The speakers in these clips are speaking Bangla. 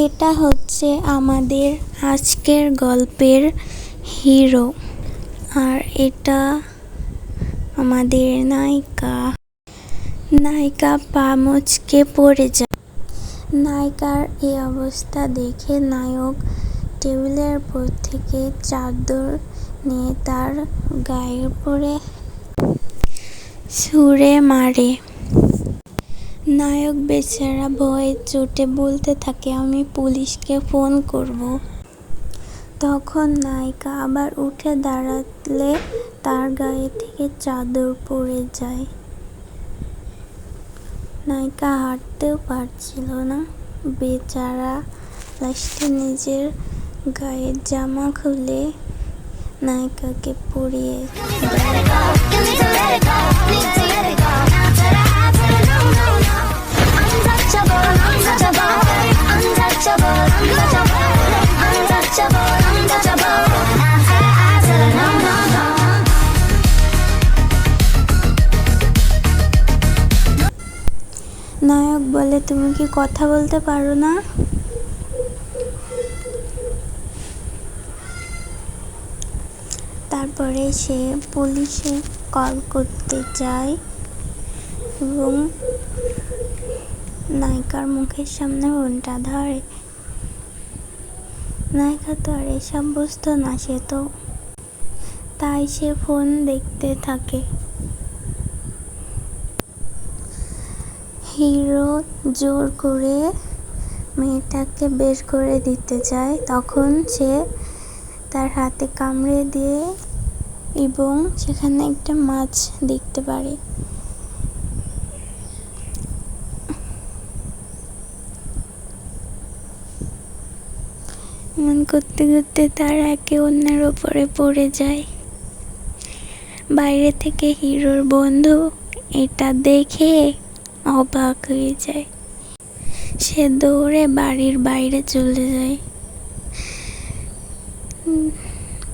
এটা হচ্ছে আমাদের আজকের গল্পের হিরো, আর এটা আমাদের নায়িকা পা মুচকে পড়ে যায়। নায়িকার এই অবস্থা দেখে নায়ক টেবিলের উপর থেকে চাদর নিয়ে তার গায়ের উপরে ছুঁড়ে মারে। নায়ক বেচারা ভয়ে চোটে বলতে থাকে, আমি পুলিশকে ফোন করব। তখন নায়িকা আবার উঠে দাঁড়ালে তার গায়ে থেকে চাদর পড়ে যায়। নায়িকা হাঁটতেও পারছিল না। বেচারা লাস্টে নিজের গায়ের জামা খুলে নায়িকাকে পরিয়ে নায়ক বলে, তুমি কি কথা বলতে পারো না? তারপরে সে পুলিশে কল করতে যায় এবং নায়িকার মুখের সামনে ফোনটা ধরে। নায়িকা তো আর এসব বুঝতো না, তাই সে ফোন দেখতে থাকে। হিরো জোর করে মেয়েটাকে বের করে দিতে যায়, তখন সে তার হাতে কামড়ে দিয়ে এবং সেখানে একটা মাছ দেখতে পারে। এমন করতে করতে তার একে অন্যের ওপরে পড়ে যায়। বাইরে থেকে হিরোর বন্ধু এটা দেখে অবাক হয়ে যায়। সে দৌড়ে বাড়ির বাইরে চলে যায়।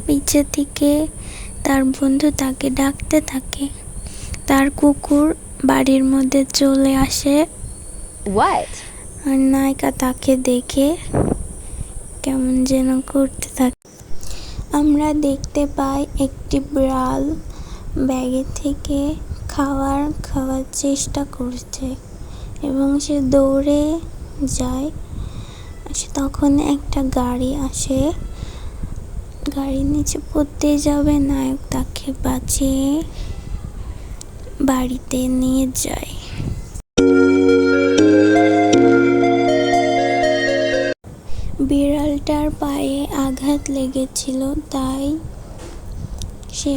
পিছে থেকে তার বন্ধু তাকে ডাকতে থাকে। তার কুকুর বাড়ির মধ্যে চলে আসে। আর নায়িকা তাকে দেখে কেমন যেন করতে থাকে। আমরা দেখতে পাই একটি বিড়াল ব্যাগে থেকে খাওয়ার চেষ্টা করছে এবং সে দৌড়ে যায়। তখন একটা গাড়ি আসে, গাড়ির নিচে পড়তে যাবে, নায়ক তাকে বাঁচিয়ে বাড়িতে নিয়ে যায়। বিড়ালটার পায়ে আঘাত লেগেছিল, তাই সে